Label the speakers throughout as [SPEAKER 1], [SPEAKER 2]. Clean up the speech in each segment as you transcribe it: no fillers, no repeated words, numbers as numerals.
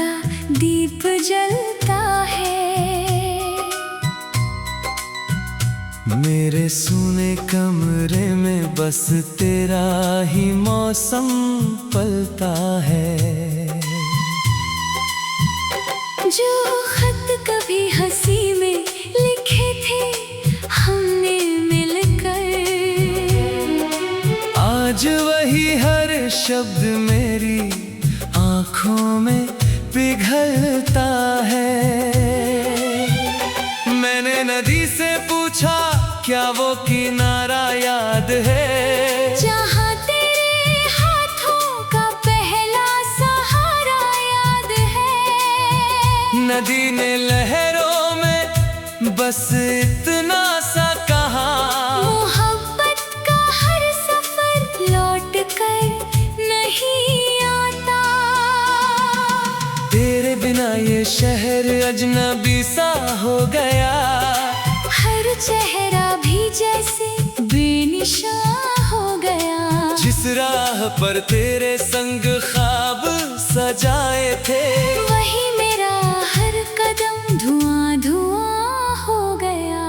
[SPEAKER 1] का दीप जलता है।
[SPEAKER 2] मेरे सूने कमरे में बस तेरा ही मौसम पलता है।
[SPEAKER 1] जो खत कभी हंसी में लिखे थे हमने मिलकर,
[SPEAKER 2] आज वही हर शब्द मेरी आँखों में पिघलता है। मैंने नदी से पूछा क्या वो किनारा याद है,
[SPEAKER 1] जहाँ तेरे हाथों का पहला सहारा याद है।
[SPEAKER 2] नदी ने लहरों में बस इतना सा कहा,
[SPEAKER 1] मोहब्बत का हर सफर लौट कर नहीं आता।
[SPEAKER 2] तेरे बिना ये शहर अजनबी सा हो गया,
[SPEAKER 1] हर चेहरा भी जैसे बेनिशान हो गया।
[SPEAKER 2] जिस राह पर तेरे संग ख्वाब सजाए थे,
[SPEAKER 1] वही मेरा हर कदम धुआं धुआं हो गया।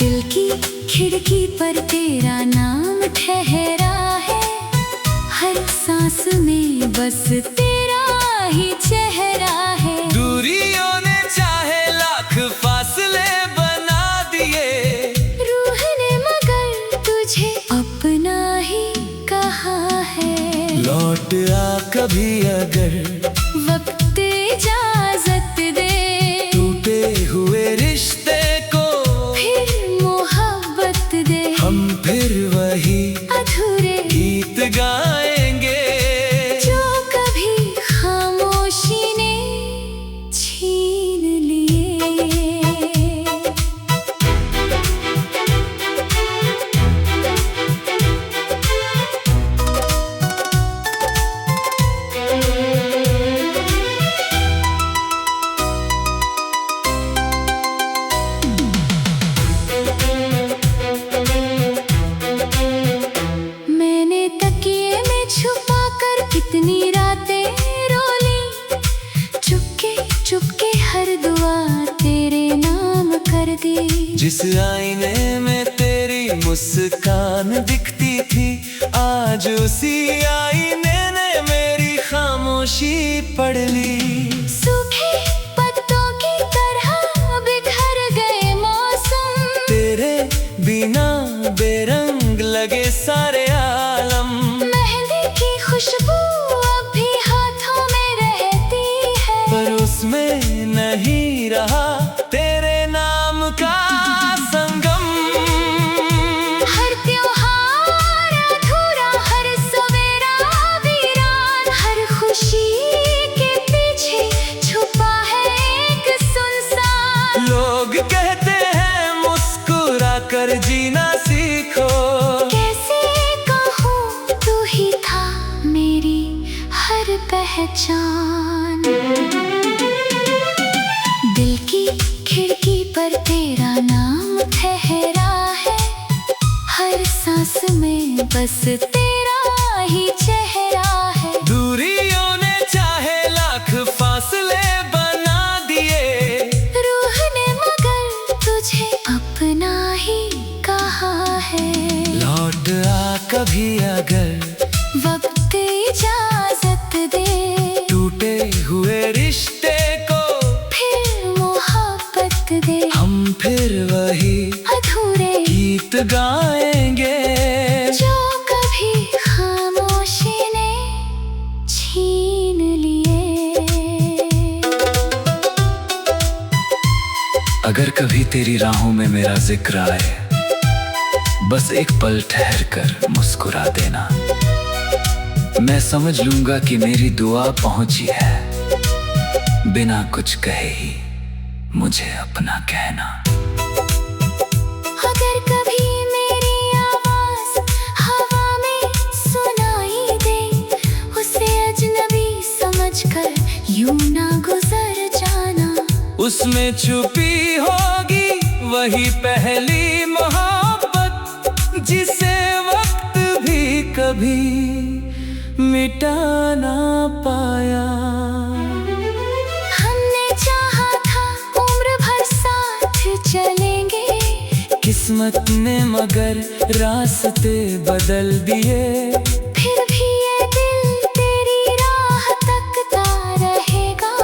[SPEAKER 1] दिल की खिड़की पर तेरा नाम ठहरा है, हर सांस में बस तेरा ही चेहरा है।
[SPEAKER 2] दूरियों ने चाहे लाख फासले बना दिए,
[SPEAKER 1] रूह ने मगर तुझे अपना ही कहा है।
[SPEAKER 2] लौट आ कभी अगर
[SPEAKER 1] वक्त इजाजत दे,
[SPEAKER 2] टूटे हुए रिश्ते को
[SPEAKER 1] फिर मोहब्बत दे।
[SPEAKER 2] हम फिर वही
[SPEAKER 1] अधूरे
[SPEAKER 2] गीत गाएंगे,
[SPEAKER 1] जो कभी खामोशी ने छीन लिए। मैंने तकिए में छुपा कर कितनी रातें रोली, चुपके चुपके हर दुआ तेरे नाम कर दी।
[SPEAKER 2] जिस आईने में तेरी मुस्कान दिखती थी, आज उसी आईने ने मेरी खामोशी पढ़ ली।
[SPEAKER 1] सूखे पत्तों की तरह बिखर गए मौसम,
[SPEAKER 2] तेरे बिना बेरंग लगे सारे आलम।
[SPEAKER 1] मेहंदी की खुशबू अब भी हाथों में रहती है,
[SPEAKER 2] पर उसमें नहीं रहा तेरे नाम का संगम।
[SPEAKER 1] हर त्योहार अधूरा, हर सवेरा वीरान, हर खुशी के पीछे छुपा है एक सुनसान।
[SPEAKER 2] लोग कहते हैं मुस्कुरा कर जीना सीखो,
[SPEAKER 1] कैसे कहूँ तू ही था मेरी हर पहचान। दिल की खिड़की पर तेरा नाम ठहरा है, हर सांस में बस तेरा ही चेहरा है।
[SPEAKER 2] दूरियों ने चाहे लाख फासले बना दिए,
[SPEAKER 1] रूह ने मगर तुझे अपना ही कहा है।
[SPEAKER 2] लौट आ कभी अगर
[SPEAKER 1] वक्त इजाजत दे,
[SPEAKER 2] टूटे हुए रिश्ते को
[SPEAKER 1] फिर मोहब्बत दे।
[SPEAKER 2] हम फिर वही
[SPEAKER 1] अधूरे
[SPEAKER 2] गीत गाएंगे,
[SPEAKER 1] जो कभी खामोशी ने छीन लिए।
[SPEAKER 2] अगर कभी तेरी राहों में मेरा जिक्र आए, बस एक पल ठहर कर मुस्कुरा देना। मैं समझ लूंगा कि मेरी दुआ पहुंची है, बिना कुछ कहे ही मुझे अपना कहना।
[SPEAKER 1] अगर कभी मेरी आवाज हवा में सुनाई दे, उसे अजनबी समझकर यूं ना गुजर जाना।
[SPEAKER 2] उसमें छुपी होगी वही पहली मोहब्बत, जिसे वक्त भी कभी मिटा ना पाया।
[SPEAKER 1] हमने चाहा था उम्र भर साथ चलेंगे,
[SPEAKER 2] किस्मत ने मगर रास्ते बदल दिए।
[SPEAKER 1] फिर भी ये दिल तेरी राह तकता रहेगा,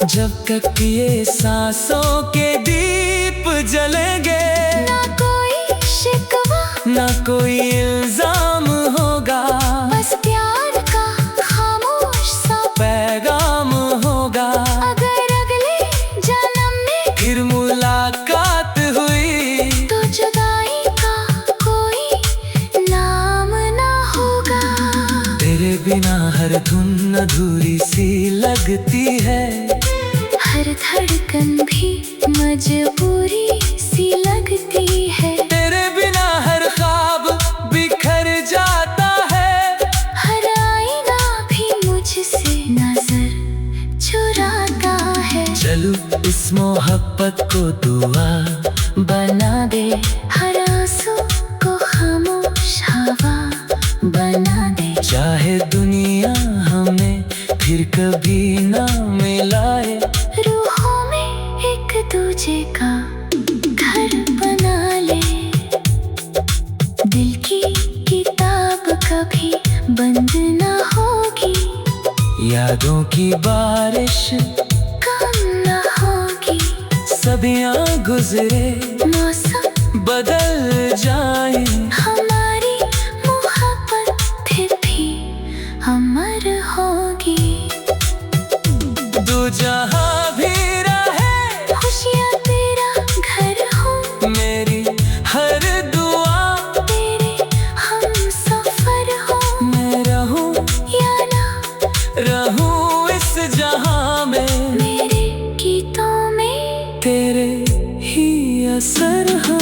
[SPEAKER 2] जब तक ये सांसों के दीप जलेंगे।
[SPEAKER 1] ना कोई शिकवा
[SPEAKER 2] ना कोई इल्जाम होगा,
[SPEAKER 1] बस प्यार का खामोश सा
[SPEAKER 2] पैगाम होगा।
[SPEAKER 1] अगर अगले जन्म में
[SPEAKER 2] फिर मुलाकात हुई
[SPEAKER 1] तो जुदाई का कोई नाम ना होगा।
[SPEAKER 2] तेरे बिना हर धुन अधूरी सी लगती है,
[SPEAKER 1] हर धड़कन भी मजबूरी सी लगती है।
[SPEAKER 2] तेरे बिना हर ख्वाब बिखर जाता है,
[SPEAKER 1] हर आईना भी मुझसे नजर चुराता है।
[SPEAKER 2] चलो इस मोहब्बत को दुआ बना दे,
[SPEAKER 1] हर आंसू को खामोश हवा बना दे।
[SPEAKER 2] चाहे दुनिया हमें फिर कभी ना मिलाए,
[SPEAKER 1] रूहों में एक दूजे का घर बना ले। दिल की किताब कभी बंद ना होगी,
[SPEAKER 2] यादों की बारिश
[SPEAKER 1] कम ना होगी।
[SPEAKER 2] सदियां गुजरे
[SPEAKER 1] मौसम
[SPEAKER 2] बदल जाए,
[SPEAKER 1] हमारी मोहब्बत फिर भी अमर होगी।
[SPEAKER 2] दो जहां भी रहे,
[SPEAKER 1] खुशियाँ तेरा घर हो,
[SPEAKER 2] मेरी हर दुआ
[SPEAKER 1] तेरे हम सफर हो।
[SPEAKER 2] मैं रहूं
[SPEAKER 1] या ना
[SPEAKER 2] रहूं इस जहां में,
[SPEAKER 1] मेरे गीतों में
[SPEAKER 2] तेरे ही असर हो।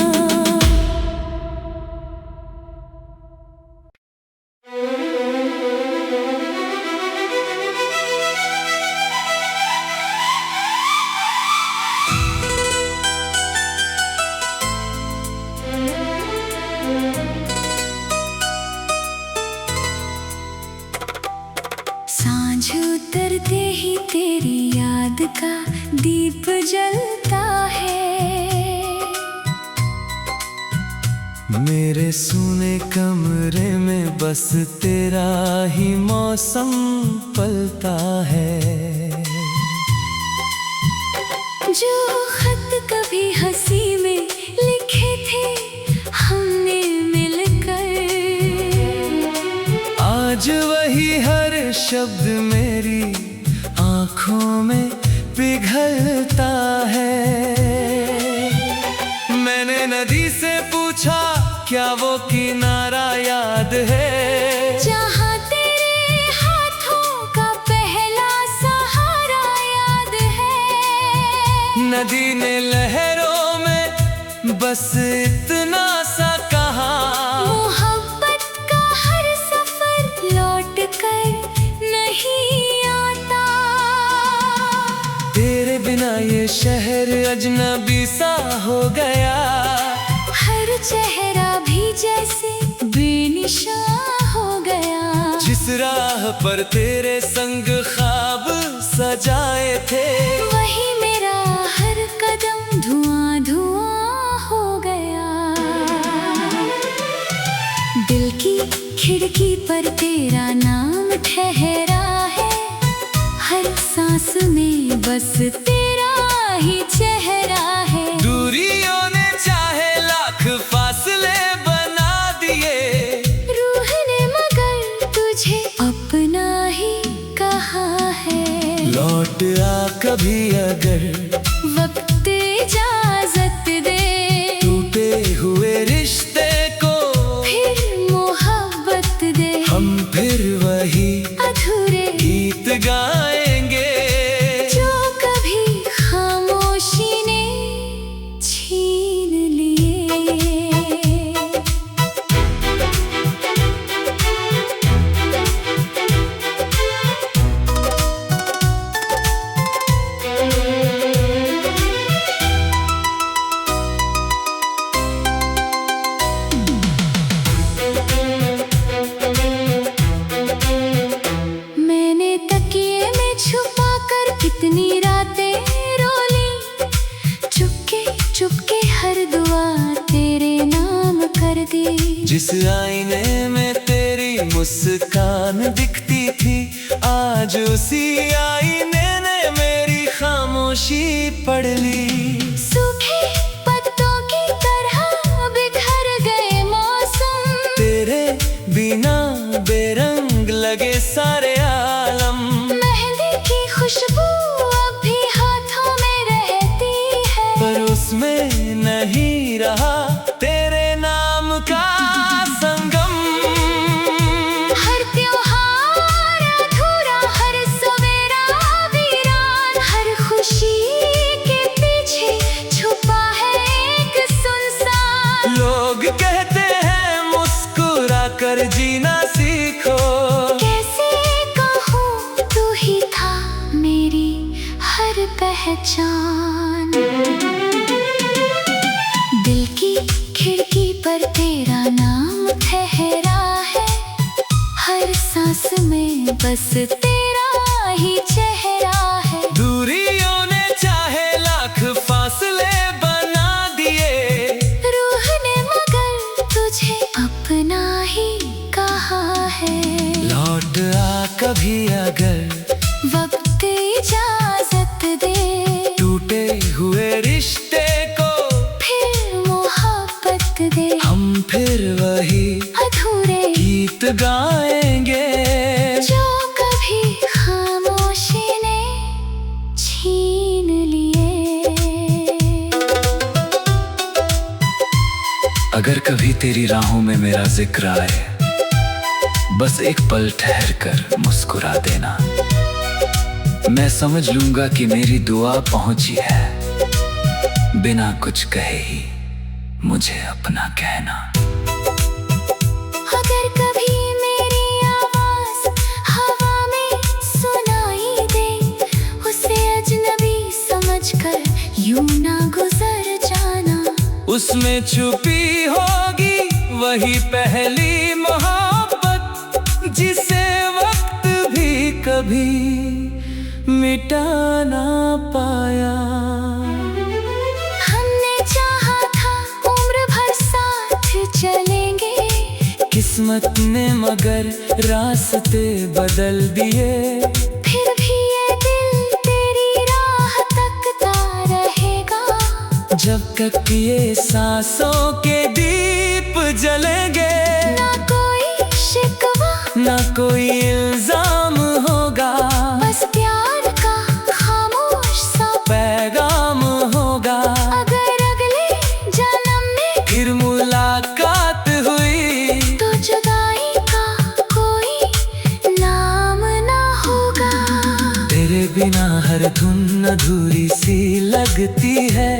[SPEAKER 1] सांझ उतरते ही तेरी याद का दीप जलता है।
[SPEAKER 2] मेरे सूने कमरे में बस तेरा ही मौसम पलता है।
[SPEAKER 1] जो खत कभी हंसी में लिखे थे हमने मिलकर,
[SPEAKER 2] आज वही हर शब्द मेरी आँखों में पिघलता है। मैंने नदी से पूछा क्या वो किनारा याद है,
[SPEAKER 1] जहाँ तेरे हाथों का पहला सहारा याद है।
[SPEAKER 2] नदी ने लहरों में बस इतना सा कहा,
[SPEAKER 1] मोहब्बत का हर सफर लौट कर नहीं आता।
[SPEAKER 2] तेरे बिना ये शहर अजनबी सा हो गया।
[SPEAKER 1] हर चेहरा भी जैसे बेनिशान हो गया।
[SPEAKER 2] जिस राह पर तेरे संग ख्वाब सजाए थे,
[SPEAKER 1] वही मेरा हर कदम धुआं धुआं हो गया। दिल की खिड़की पर तेरा नाम ठहरा है, हर सांस में बस तेरा ही चेहरा है।
[SPEAKER 2] दूरियों ने चाहे लाख फासले बना दिए,
[SPEAKER 1] रूह ने मगर तुझे अपना ही कहा है।
[SPEAKER 2] लौट आ कभी अगर
[SPEAKER 1] वक्त इजाजत दे,
[SPEAKER 2] टूटे हुए रिश्ते को
[SPEAKER 1] फिर मोहब्बत दे।
[SPEAKER 2] हम फिर वही
[SPEAKER 1] अधूरे
[SPEAKER 2] गीत गाएंगे,
[SPEAKER 1] जो कभी खामोशी ने छीन लिए। दी।
[SPEAKER 2] जिस आईने में तेरी मुस्कान दिखती थी, आज उसी आईने ने मेरी खामोशी पढ़ ली।
[SPEAKER 1] सूखे पत्तों की तरह बिखर गए मौसम,
[SPEAKER 2] तेरे बिना बेरंग लगे सारे आलम।
[SPEAKER 1] मेहंदी की खुशबू अब भी हाथों में रहती है,
[SPEAKER 2] पर उसमें नहीं रहा तेरे नाम का संगम।
[SPEAKER 1] हर त्योहार अधूरा, हर सवेरा वीरान, हर खुशी के पीछे छुपा है एक सुनसान।
[SPEAKER 2] लोग कहते हैं मुस्कुरा कर जीना सीखो,
[SPEAKER 1] कैसे कहूँ तू ही था मेरी हर पहचान। दिल की खिड़की पर तेरा नाम ठहरा है, हर सांस में बस तेरा ही चेहरा है।
[SPEAKER 2] दूरियों ने चाहे लाख फासले बना दिए,
[SPEAKER 1] रूह ने मगर तुझे अपना ही कहा है।
[SPEAKER 2] लौट आ कभी अगर
[SPEAKER 1] वक्त इजाजत दे,
[SPEAKER 2] टूटे हुए रिश्ते को
[SPEAKER 1] फिर मोहब्बत दे।
[SPEAKER 2] हम फिर वही
[SPEAKER 1] अधूरे
[SPEAKER 2] गीत गाएंगे,
[SPEAKER 1] जो कभी खामोशी ने छीन लिए।
[SPEAKER 2] अगर कभी तेरी राहों में मेरा जिक्र आए, बस एक पल ठहर कर मुस्कुरा देना। मैं समझ लूंगा कि मेरी दुआ पहुंची है, बिना कुछ कहे ही मुझे अपना कहना।
[SPEAKER 1] अगर कभी मेरी आवाज हवा में सुनाई दे, उसे अजनबी समझकर यूं ना गुजर जाना।
[SPEAKER 2] उसमें छुपी होगी वही पहली मोहब्बत, जिसे वक्त भी कभी मिटा ना पाया।
[SPEAKER 1] हमने चाहा था उम्र भर साथ चलेंगे,
[SPEAKER 2] किस्मत ने मगर रास्ते बदल दिए।
[SPEAKER 1] फिर भी ये दिल तेरी राह तकता रहेगा,
[SPEAKER 2] जब तक ये सांसों के दीप जलेंगे।
[SPEAKER 1] ना कोई शिकवा,
[SPEAKER 2] ना कोई इल्जाम होगा,
[SPEAKER 1] बस प्यार का खामोश सा
[SPEAKER 2] पैगाम होगा।
[SPEAKER 1] अगर अगले जन्म में
[SPEAKER 2] फिर मुलाकात हुई,
[SPEAKER 1] तो जुदाई का कोई नाम ना होगा।
[SPEAKER 2] तेरे बिना हर धुन अधूरी सी लगती है,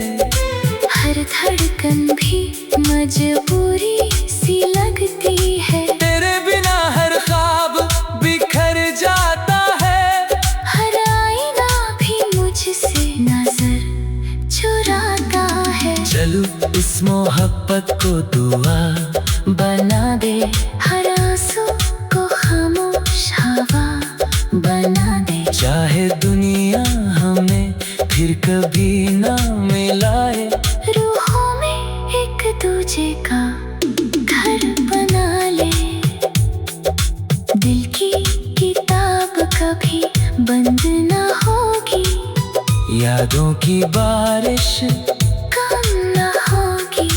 [SPEAKER 1] हर धड़कन भी मजबूरी सी लगती है।
[SPEAKER 2] तेरे बिना हर ख्वाब बिखर जाता है,
[SPEAKER 1] हर आईना भी मुझसे नजर चुराता है।
[SPEAKER 2] चलो इस मोहब्बत को दुआ बना दे,
[SPEAKER 1] हर आंसू को खामोश हवा बना दे।
[SPEAKER 2] चाहे दुनिया हमें फिर कभी ना मिलाए,
[SPEAKER 1] रूहों में एक दूजे का घर बना ले। दिल की किताब कभी बंद ना होगी,
[SPEAKER 2] यादों की बारिश
[SPEAKER 1] कम ना होगी।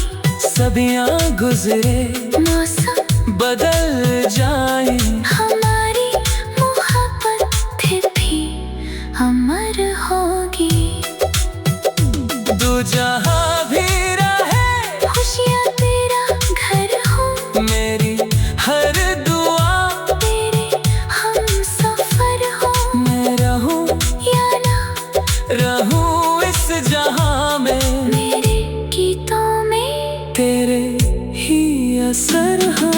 [SPEAKER 2] सदियां गुजरे
[SPEAKER 1] मौसम
[SPEAKER 2] बदल जाए,
[SPEAKER 1] हमारी मोहब्बत फिर भी अमर होगी।
[SPEAKER 2] दो जहां भी रहे,
[SPEAKER 1] खुशियाँ तेरा घर हो,
[SPEAKER 2] मेरी हर दुआ
[SPEAKER 1] तेरे हम सफर हो।
[SPEAKER 2] मैं रहूं
[SPEAKER 1] या ना
[SPEAKER 2] रहूं इस जहां में,
[SPEAKER 1] मेरे गीतों में
[SPEAKER 2] तेरे ही असर हाँ।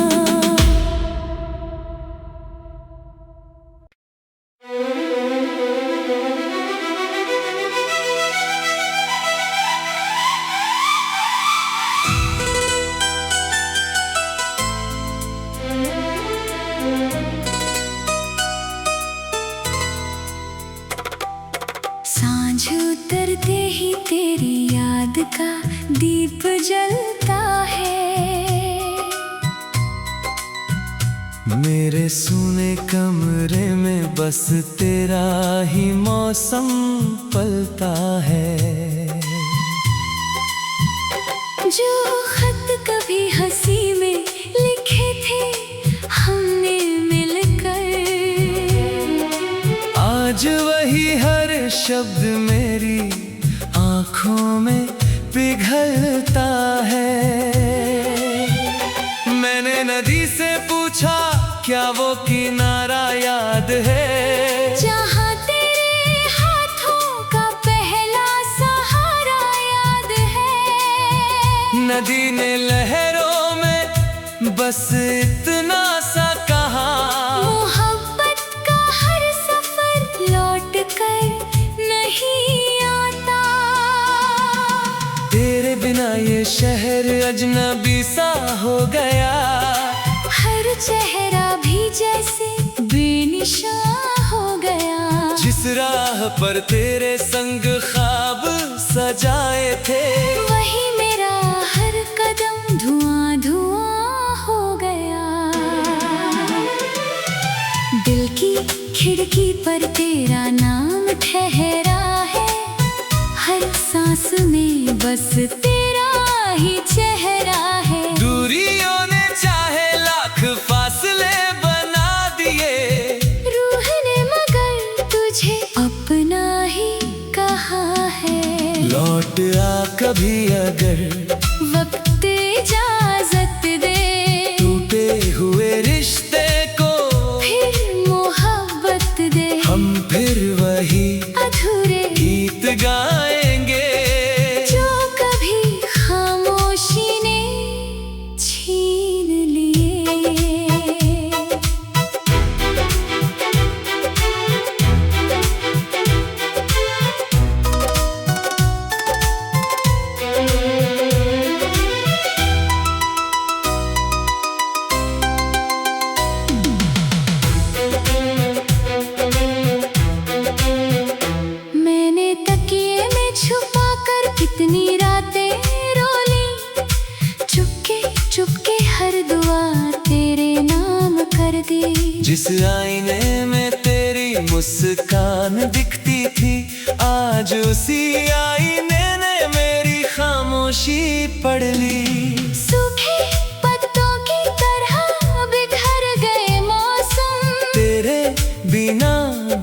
[SPEAKER 1] सांझ उतरते ही तेरी याद का दीप जलता है।
[SPEAKER 3] मेरे सूने कमरे में बस तेरा ही मौसम पलता है।
[SPEAKER 1] जो खत कभी हंसी में लिखे थे हमने मिलकर,
[SPEAKER 3] आज वही हर शब्द मेरी आँखों में पिघलता है। मैंने नदी से पूछा क्या वो किनारा याद है,
[SPEAKER 1] जहाँ तेरे हाथों का पहला सहारा याद है।
[SPEAKER 3] नदी ने लहरों में बस इतना सा कहा,
[SPEAKER 1] मोहब्बत का हर सफर लौट कर नहीं आता।
[SPEAKER 3] तेरे बिना ये शहर अजनबी सा हो गया,
[SPEAKER 1] हर चेहरा भी जैसे बेनिशान हो गया।
[SPEAKER 3] जिस राह पर तेरे संग ख्वाब सजाए थे,
[SPEAKER 1] वही मेरा हर कदम धुआं धुआं हो गया। दिल की खिड़की पर तेरा नाम ठहरा है, हर सांस में बस तेरा ही चेहरा है।
[SPEAKER 3] दूरियों ने चाहे लाख फासले बना दिए,
[SPEAKER 1] रूह ने मगर तुझे अपना ही कहा है।
[SPEAKER 3] लौट आ कभी अगर
[SPEAKER 1] वक्त इजाजत दे,
[SPEAKER 3] टूटे हुए रिश्ते को
[SPEAKER 1] फिर मोहब्बत दे।
[SPEAKER 3] हम फिर वही
[SPEAKER 1] अधूरे
[SPEAKER 3] गीत गाएंगे,
[SPEAKER 1] जो कभी खामोशी ने छीन लिए। मैंने तकिए में छुपा कर कितनी रातें रोली, चुपके चुपके हर दुआ तेरे नाम कर दी।
[SPEAKER 3] जिस आईने में तेरी मुस्कान दिखती थी, आज उसी आईने ने मेरी खामोशी पढ़ ली।
[SPEAKER 1] सूखे पत्तों की तरह बिखर गए मौसम,
[SPEAKER 3] तेरे बिना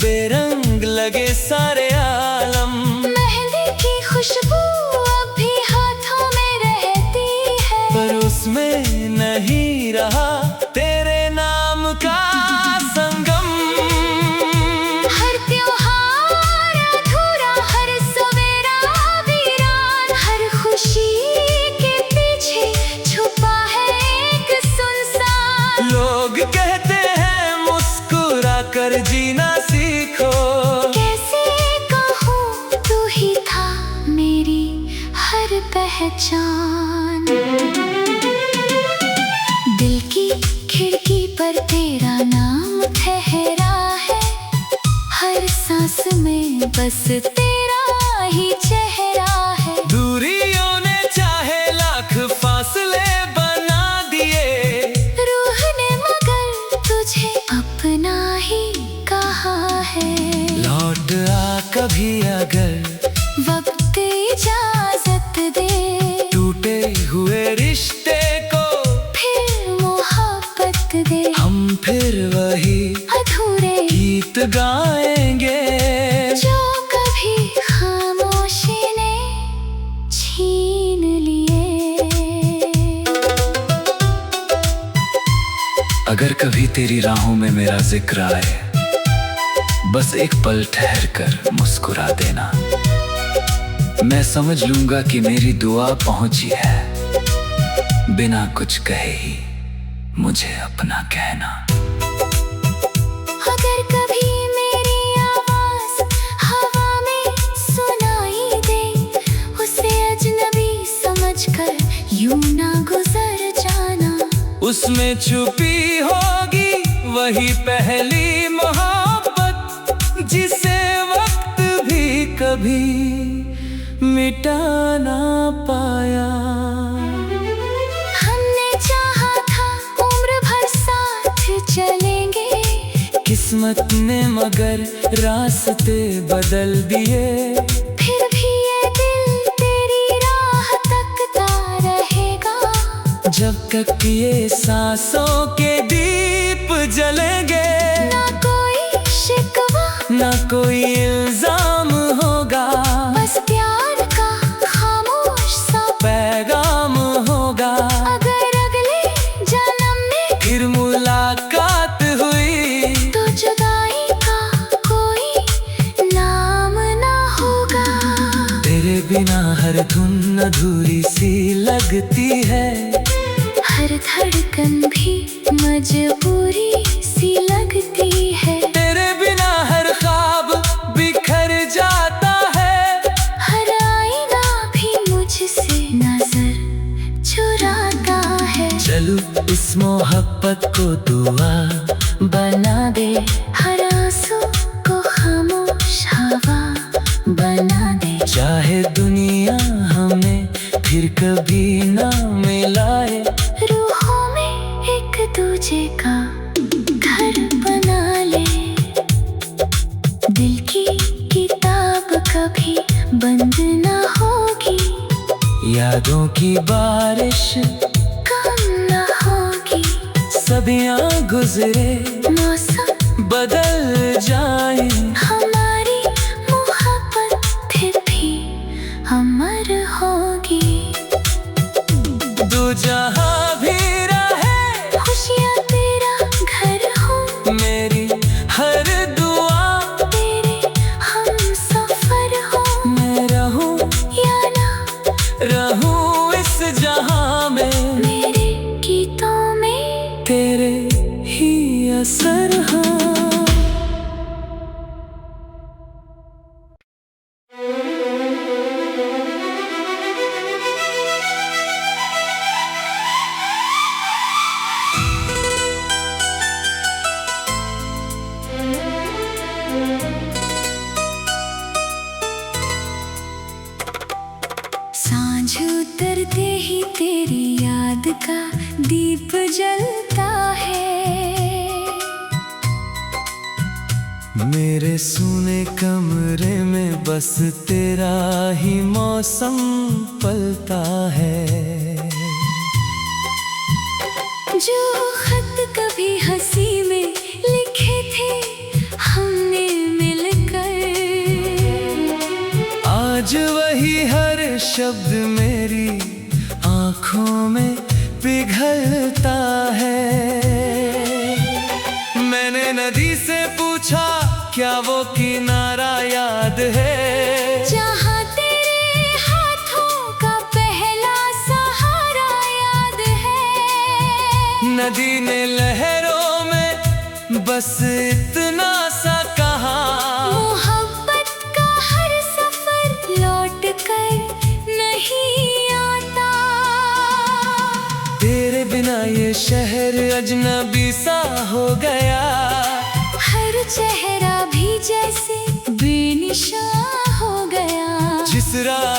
[SPEAKER 3] बेरंग लगे सारे आलम।
[SPEAKER 1] मेहंदी की खुशबू अब भी हाथों में रहती है,
[SPEAKER 3] पर उसमें नहीं रहा तेरे नाम का संगम।
[SPEAKER 1] हर त्योहार अधूरा, हर सवेरा वीरान, हर खुशी के पीछे छुपा है एक सुनसान।
[SPEAKER 3] लोग कहते हैं मुस्कुरा कर जीना सीखो,
[SPEAKER 1] कैसे कहूँ तू ही था मेरी हर पहचान। दिल की खिड़की पर तेरा नाम ठहरा है, हर सांस में बस तेरा ही चेहरा है।
[SPEAKER 3] दूरियों ने चाहे लाख फासले बना दिए,
[SPEAKER 1] रूह ने मगर तुझे अपना ही कहा है।
[SPEAKER 3] लौट आ कभी अगर
[SPEAKER 1] वक्त इजाजत दे,
[SPEAKER 3] टूटे हुए रिश्ते को
[SPEAKER 1] फिर मोहब्बत दे।
[SPEAKER 3] हम फिर वही
[SPEAKER 1] अधूरे
[SPEAKER 3] गीत गाएंगे,
[SPEAKER 1] जो कभी खामोशी ने छीन लिए।
[SPEAKER 2] अगर कभी तेरी राहों में मेरा जिक्र आए, बस एक पल ठहर कर मुस्कुरा देना। मैं समझ लूंगा कि मेरी दुआ पहुंची है, बिना कुछ कहे ही मुझे अपना कहना।
[SPEAKER 1] अगर कभी मेरी आवाज हवा में सुनाई दे, उसे अजनबी समझकर यूं ना गुजर जाना।
[SPEAKER 3] उसमें छुपी होगी वही पहली मोहब्बत, जिसे वक्त भी कभी मिटा ना पाया।
[SPEAKER 1] हमने चाहा था उम्र भर साथ चले,
[SPEAKER 3] किस्मत ने मगर रास्ते बदल दिए।
[SPEAKER 1] फिर भी ये दिल तेरी राह तकता रहेगा,
[SPEAKER 3] जब तक ये सांसों के दीप जलेंगे।
[SPEAKER 1] ना कोई शिकवा
[SPEAKER 3] ना कोई इल्जाम होगा,
[SPEAKER 1] बस प्यार का खामोश सा
[SPEAKER 3] पैगाम होगा।
[SPEAKER 1] अगर अगले जन्म में
[SPEAKER 3] फिर मुलाकात हुई
[SPEAKER 1] तो जुदाई का कोई नाम ना होगा।
[SPEAKER 3] तेरे बिना हर धुन अधूरी सी लगती है,
[SPEAKER 1] हर धड़कन भी मजबूरी सी लगती है।
[SPEAKER 3] तेरे बिना हर ख्वाब बिखर जाता है,
[SPEAKER 1] हर आईना भी मुझसे नजर चुराता है।
[SPEAKER 3] चलो इस मोहब्बत को दुआ
[SPEAKER 1] बना दे हर आंसू को खामोश हवा बना दे।
[SPEAKER 3] चाहे दुनिया हमें फिर कभी ना मिलाए,
[SPEAKER 1] रूहों में एक दूजे का घर बना ले। दिल की किताब कभी बंद ना होगी,
[SPEAKER 3] यादों की बारिश
[SPEAKER 1] कम ना होगी।
[SPEAKER 3] सदियां गुजरे
[SPEAKER 1] मौसम
[SPEAKER 3] बदल जाए,
[SPEAKER 1] हमारी मोहब्बत फिर भी अमर होगी।
[SPEAKER 3] दो जहां भी रहे,
[SPEAKER 1] खुशियाँ तेरा घर हो,
[SPEAKER 3] मेरी हर दुआ
[SPEAKER 1] तेरे हम सफर हो।
[SPEAKER 3] मैं रहूं
[SPEAKER 1] या ना
[SPEAKER 3] रहूं इस जहां में,
[SPEAKER 1] मेरे गीतों में
[SPEAKER 3] तेरे ही असर हाँ।
[SPEAKER 1] सांझ उतरते ही तेरी याद का दीप जलता है।
[SPEAKER 3] मेरे सूने कमरे में बस तेरा ही मौसम पलता है।
[SPEAKER 1] जो खत कभी हंसी में लिखे थे हमने मिलकर,
[SPEAKER 3] आज वही हर शब्द मेरी आँखों में पिघलता है। मैंने नदी से पूछा क्या वो किनारा याद है,
[SPEAKER 1] जहाँ तेरे हाथों का पहला सहारा याद है।
[SPEAKER 3] नदी ने लहरों में बस इतना सा कहा,
[SPEAKER 1] मोहब्बत का हर सफर लौट कर नहीं आता।
[SPEAKER 3] तेरे बिना ये शहर अजनबी सा हो गया,
[SPEAKER 1] हर चेहरा भी जैसे बेनिशान हो गया।
[SPEAKER 3] जिस राह